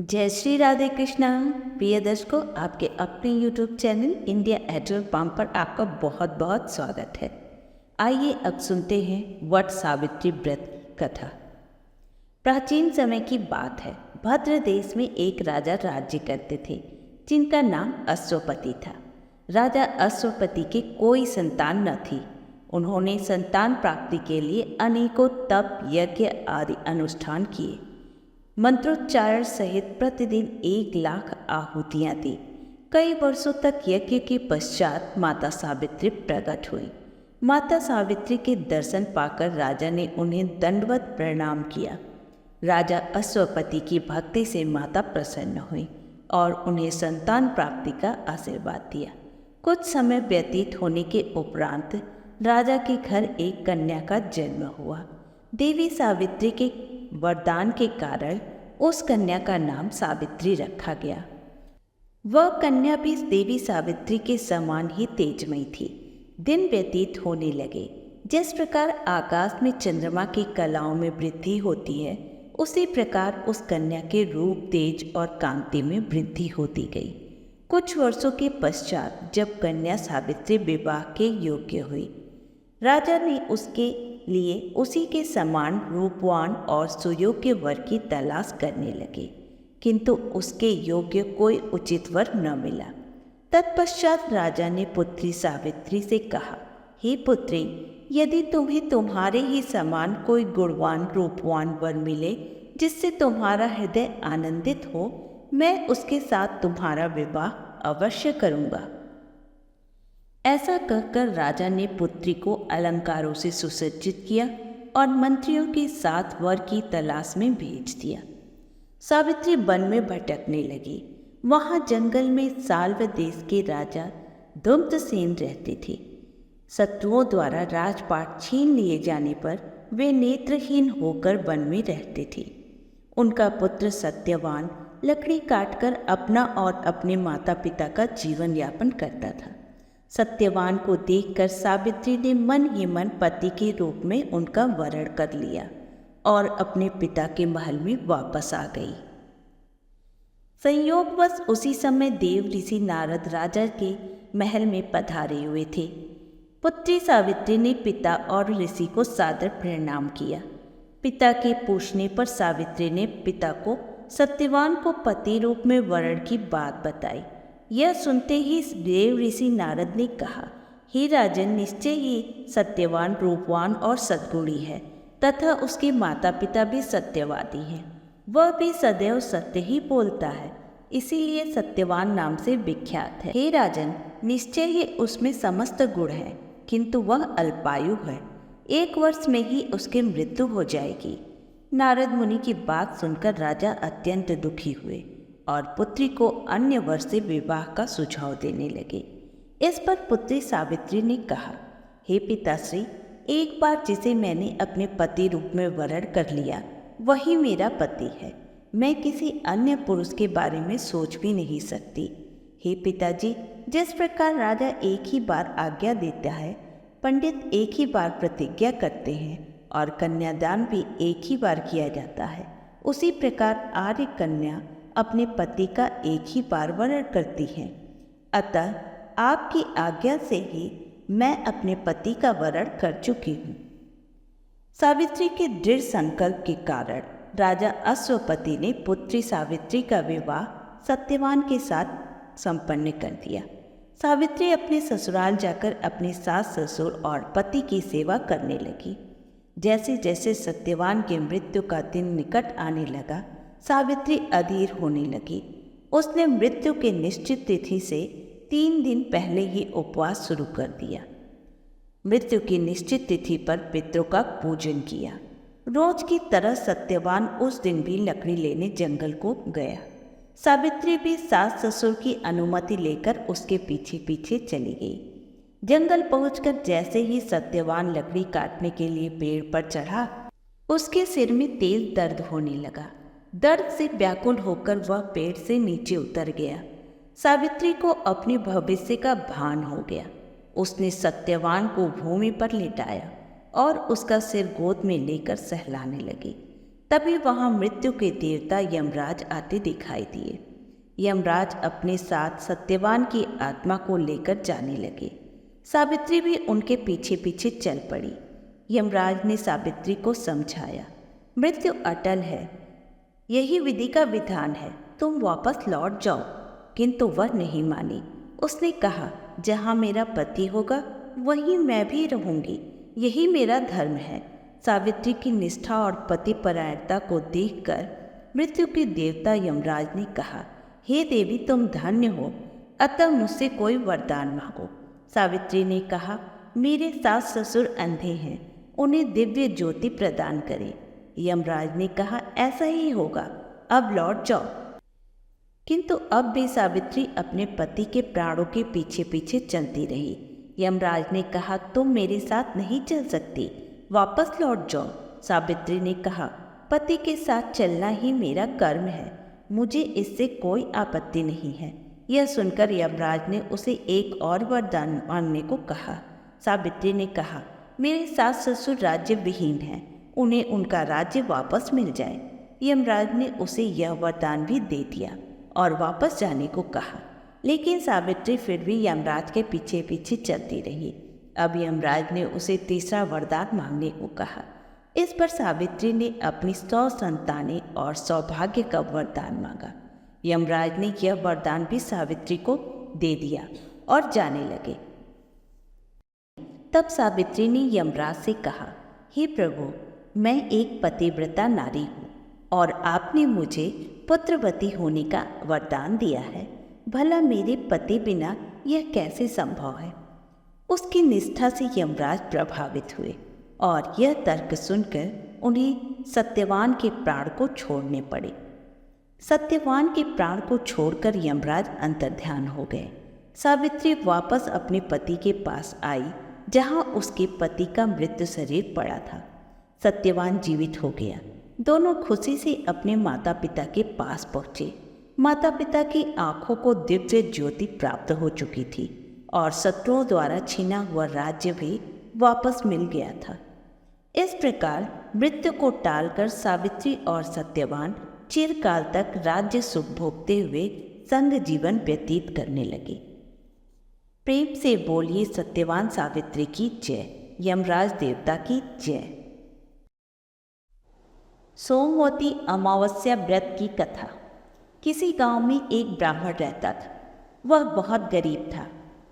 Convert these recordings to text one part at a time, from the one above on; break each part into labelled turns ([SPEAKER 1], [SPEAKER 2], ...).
[SPEAKER 1] जय श्री राधे कृष्णा। प्रिय दर्शकों, आपके अपने YouTube चैनल इंडिया एडल पाम पर आपका बहुत बहुत स्वागत है। आइए अब सुनते हैं वट सावित्री व्रत कथा। प्राचीन समय की बात है। भद्र देश में एक राजा राज्य करते थे जिनका नाम अश्वपति था। राजा अश्वपति के कोई संतान न थी। उन्होंने संतान प्राप्ति के लिए अनेकों तप यज्ञ आदि अनुष्ठान किए। मंत्रोच्चारण सहित प्रतिदिन 1,00,000 आहुतियाँ दी। कई वर्षों तक यज्ञ के पश्चात माता सावित्री प्रकट हुई। माता सावित्री के दर्शन पाकर राजा ने उन्हें दंडवत प्रणाम किया। राजा अश्वपति की भक्ति से माता प्रसन्न हुई और उन्हें संतान प्राप्ति का आशीर्वाद दिया। कुछ समय व्यतीत होने के उपरांत राजा के घर एक कन्या का जन्म हुआ। देवी सावित्री के वरदान के कारण उस कन्या का नाम सावित्री रखा गया। वह कन्या भी देवी सावित्री के समान ही तेजमयी थी। दिन व्यतीत होने लगे। जिस प्रकार आकाश में चंद्रमा की कलाओं में वृद्धि होती है, उसी प्रकार उस कन्या के रूप, तेज और कांति में वृद्धि होती गई। कुछ वर्षों के पश्चात जब कन्या सावित्री विवाह के योग्य हुई, राजा ने उसके लिए उसी के समान रूपवान और सुयोग्य वर की तलाश करने लगे, किंतु उसके योग्य कोई उचित वर न मिला। तत्पश्चात राजा ने पुत्री सावित्री से कहा, हे पुत्री, यदि तुम्हें तुम्हारे ही समान कोई गुणवान रूपवान वर मिले जिससे तुम्हारा हृदय आनंदित हो, मैं उसके साथ तुम्हारा विवाह अवश्य करूँगा। ऐसा कहकर राजा ने पुत्री को अलंकारों से सुसज्जित किया और मंत्रियों के साथ वर की तलाश में भेज दिया। सावित्री वन में भटकने लगी। वहाँ जंगल में साल्व देश के राजा धूम्रसेन रहते थे। शत्रुओं द्वारा राजपाट छीन लिए जाने पर वे नेत्रहीन होकर वन में रहते थे। उनका पुत्र सत्यवान लकड़ी काटकर अपना और अपने माता पिता का जीवन यापन करता था। सत्यवान को देखकर सावित्री ने मन ही मन पति के रूप में उनका वरण कर लिया और अपने पिता के महल में वापस आ गई। संयोगवश उसी समय देव ऋषि नारद राजा के महल में पधारे हुए थे। पुत्री सावित्री ने पिता और ऋषि को सादर प्रणाम किया। पिता के पूछने पर सावित्री ने पिता को सत्यवान को पति रूप में वरण की बात बताई। यह सुनते ही देव ऋषि नारद ने कहा, हे राजन, निश्चय ही सत्यवान रूपवान और सद्गुणी है तथा उसके माता पिता भी सत्यवादी हैं। वह भी सदैव सत्य ही बोलता है, इसीलिए सत्यवान नाम से विख्यात है। हे राजन, निश्चय ही उसमें समस्त गुण हैं, किंतु वह अल्पायु है। 1 वर्ष में ही उसकी मृत्यु हो जाएगी। नारद मुनि की बात सुनकर राजा अत्यंत दुखी हुए और पुत्री को अन्य वर से विवाह का सुझाव देने लगे। इस पर पुत्री सावित्री ने कहा, हे पिताश्री, एक बार जिसे मैंने अपने पति रूप में वरण कर लिया, वही मेरा पति है। मैं किसी अन्य पुरुष के बारे में सोच भी नहीं सकती। हे पिताजी, जिस प्रकार राजा एक ही बार आज्ञा देता है, पंडित एक ही बार प्रतिज्ञा करते हैं और कन्यादान भी एक ही बार किया जाता है, उसी प्रकार आर्य कन्या अपने पति का एक ही बार वरण करती हैं। अतः आपकी आज्ञा से ही मैं अपने पति का वरण कर चुकी हूँ। सावित्री के दृढ़ संकल्प के कारण राजा अश्वपति ने पुत्री सावित्री का विवाह सत्यवान के साथ संपन्न कर दिया। सावित्री अपने ससुराल जाकर अपने सास ससुर और पति की सेवा करने लगी। जैसे जैसे सत्यवान की मृत्यु का दिन निकट आने लगा, सावित्री अधीर होने लगी। उसने मृत्यु के निश्चित तिथि से 3 दिन पहले ही उपवास शुरू कर दिया। मृत्यु की निश्चित तिथि पर पितरों का पूजन किया। रोज की तरह सत्यवान उस दिन भी लकड़ी लेने जंगल को गया। सावित्री भी सास ससुर की अनुमति लेकर उसके पीछे पीछे चली गई। जंगल पहुंचकर जैसे ही सत्यवान लकड़ी काटने के लिए पेड़ पर चढ़ा, उसके सिर में तेज दर्द होने लगा। दर्द से व्याकुल होकर वह पेड़ से नीचे उतर गया। सावित्री को अपने भविष्य का भान हो गया। उसने सत्यवान को भूमि पर लिटाया और उसका सिर गोद में लेकर सहलाने लगी। तभी वहां मृत्यु के देवता यमराज आते दिखाई दिए। यमराज अपने साथ सत्यवान की आत्मा को लेकर जाने लगे। सावित्री भी उनके पीछे पीछे चल पड़ी। यमराज ने सावित्री को समझाया, मृत्यु अटल है, यही विधि का विधान है, तुम वापस लौट जाओ। किंतु वह नहीं मानी। उसने कहा, जहाँ मेरा पति होगा वहीं मैं भी रहूंगी, यही मेरा धर्म है। सावित्री की निष्ठा और पति परायणता को देखकर मृत्यु के देवता यमराज ने कहा, हे देवी, तुम धन्य हो, अतः मुझसे कोई वरदान मांगो। सावित्री ने कहा, मेरे सास ससुर अंधे हैं, उन्हें दिव्य ज्योति प्रदान करें। यमराज ने कहा, ऐसा ही होगा, अब लौट जाओ। किंतु अब भी सावित्री अपने पति के प्राणों के पीछे पीछे चलती रही। यमराज ने कहा, तुम मेरे साथ नहीं चल सकती, वापस लौट जाओ। सावित्री ने कहा, पति के साथ चलना ही मेरा कर्म है, मुझे इससे कोई आपत्ति नहीं है। यह सुनकर यमराज ने उसे एक और वरदान मांगने को कहा। सावित्री ने कहा, मेरे सास ससुर राज्य विहीन हैं, उन्हें उनका राज्य वापस मिल जाए। यमराज ने उसे यह वरदान भी दे दिया और वापस जाने को कहा, लेकिन सावित्री फिर भी यमराज के पीछे पीछे चलती रही। अब यमराज ने उसे तीसरा वरदान मांगने को कहा। इस पर सावित्री ने अपनी 100 संतानें और सौभाग्य का वरदान मांगा। यमराज ने यह वरदान भी सावित्री को दे दिया और जाने लगे। तब सावित्री ने यमराज से कहा, हे प्रभु, मैं एक पतिव्रता नारी हूँ और आपने मुझे पुत्रवती होने का वरदान दिया है, भला मेरे पति बिना यह कैसे संभव है। उसकी निष्ठा से यमराज प्रभावित हुए और यह तर्क सुनकर उन्हें सत्यवान के प्राण को छोड़ने पड़े। सत्यवान के प्राण को छोड़कर यमराज अंतर्ध्यान हो गए। सावित्री वापस अपने पति के पास आई, जहां उसके पति का मृत शरीर पड़ा था। सत्यवान जीवित हो गया। दोनों खुशी से अपने माता पिता के पास पहुँचे। माता पिता की आंखों को दिव्य ज्योति प्राप्त हो चुकी थी और शत्रुओं द्वारा छीना हुआ राज्य भी वापस मिल गया था। इस प्रकार मृत्यु को टालकर सावित्री और सत्यवान चिरकाल तक राज्य सुख भोगते हुए संग जीवन व्यतीत करने लगे। प्रेम से बोलिए सत्यवान सावित्री की जय, यमराज देवता की जय। सोमवती अमावस्या व्रत की कथा। किसी गांव में एक ब्राह्मण रहता था। वह बहुत गरीब था।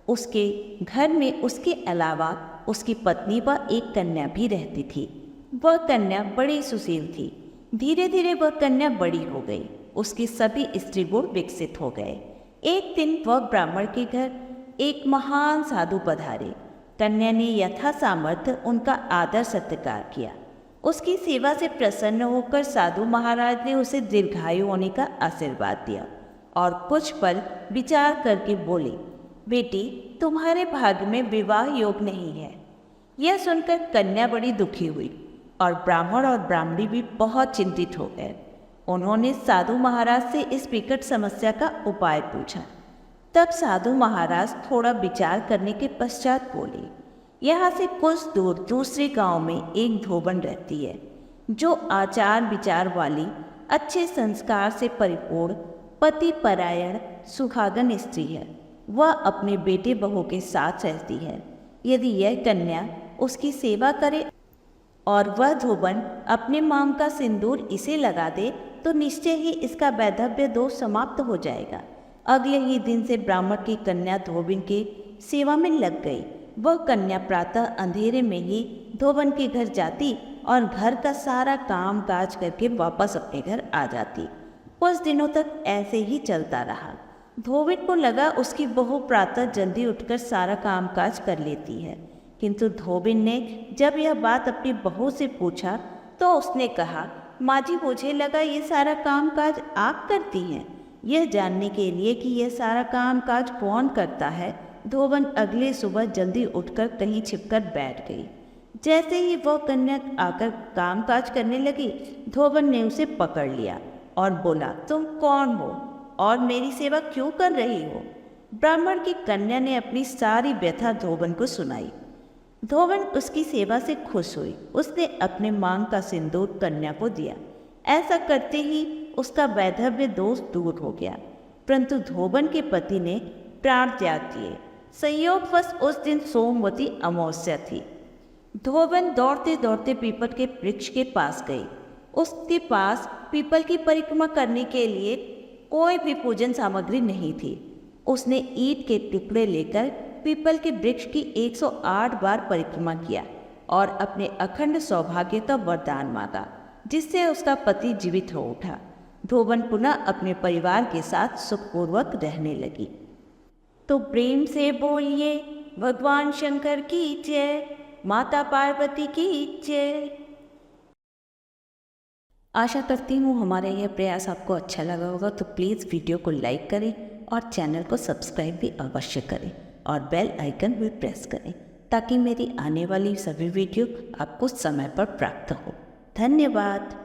[SPEAKER 1] उसके घर में उसके अलावा उसकी पत्नी व एक कन्या भी रहती थी। वह कन्या बड़ी सुशील थी। धीरे धीरे वह कन्या बड़ी हो गई। उसके सभी स्त्री गुण विकसित हो गए। एक दिन वह ब्राह्मण के घर एक महान साधु पधारे। कन्या ने यथा सामर्थ्य उनका आदर सत्कार किया। उसकी सेवा से प्रसन्न होकर साधु महाराज ने उसे दीर्घायु होने का आशीर्वाद दिया और कुछ पल विचार करके बोले, बेटी, तुम्हारे भाग्य में विवाह योग नहीं है। यह सुनकर कन्या बड़ी दुखी हुई और ब्राह्मण और ब्राह्मणी भी बहुत चिंतित हो गए। उन्होंने साधु महाराज से इस विकट समस्या का उपाय पूछा। तब साधु महाराज थोड़ा विचार करने के पश्चात बोले, यहाँ से कुछ दूर दूसरे गांव में एक धोबन रहती है, जो आचार विचार वाली, अच्छे संस्कार से परिपूर्ण, पति परायण, सुहागन स्त्री है। वह अपने बेटे बहू के साथ रहती है। यदि यह कन्या उसकी सेवा करे और वह धोबन अपने मांग का सिंदूर इसे लगा दे तो निश्चय ही इसका वैधव्य दोष समाप्त हो जाएगा। अगले ही दिन से ब्राह्मण की कन्या धोबन की सेवा में लग गई। वह कन्या प्रातः अंधेरे में ही धोबन के घर जाती और घर का सारा काम काज करके वापस अपने घर आ जाती। कुछ दिनों तक ऐसे ही चलता रहा। धोबन को लगा उसकी बहू प्रातः जल्दी उठकर सारा काम काज कर लेती है, किंतु धोबन ने जब यह बात अपनी बहू से पूछा तो उसने कहा, माँ जी, मुझे लगा ये सारा काम काज आप करती हैं। यह जानने के लिए कि यह सारा काम काज कौन करता है, धोबन अगले सुबह जल्दी उठकर कहीं छिपकर बैठ गई। जैसे ही वह कन्या आकर काम काज करने लगी, धोबन ने उसे पकड़ लिया और बोला, तुम कौन हो और मेरी सेवा क्यों कर रही हो? ब्राह्मण की कन्या ने अपनी सारी व्यथा धोबन को सुनाई। धोबन उसकी सेवा से खुश हुई। उसने अपने मांग का सिंदूर कन्या को दिया। ऐसा करते ही उसका वैधव्य दोष दूर हो गया, परंतु धोबन के पति ने प्राण त्याग दिए। संयोगवश उस दिन सोमवती अमावस्या थी। धोबन दौड़ते दौड़ते पीपल के वृक्ष के पास गई। उसके पास पीपल की परिक्रमा करने के लिए कोई भी पूजन सामग्री नहीं थी। उसने ईंट के टुकड़े लेकर पीपल के वृक्ष की 108 बार परिक्रमा किया और अपने अखंड सौभाग्य का वरदान मांगा, जिससे उसका पति जीवित हो उठा। धोबन पुनः अपने परिवार के साथ सुखपूर्वक रहने लगी। तो प्रेम से बोलिए भगवान शंकर की जय, माता पार्वती की जय। आशा करती हूँ हमारा यह प्रयास आपको अच्छा लगा होगा, तो प्लीज़ वीडियो को लाइक करें और चैनल को सब्सक्राइब भी अवश्य करें और बेल आइकन भी प्रेस करें, ताकि मेरी आने वाली सभी वीडियो आपको समय पर प्राप्त हो। धन्यवाद।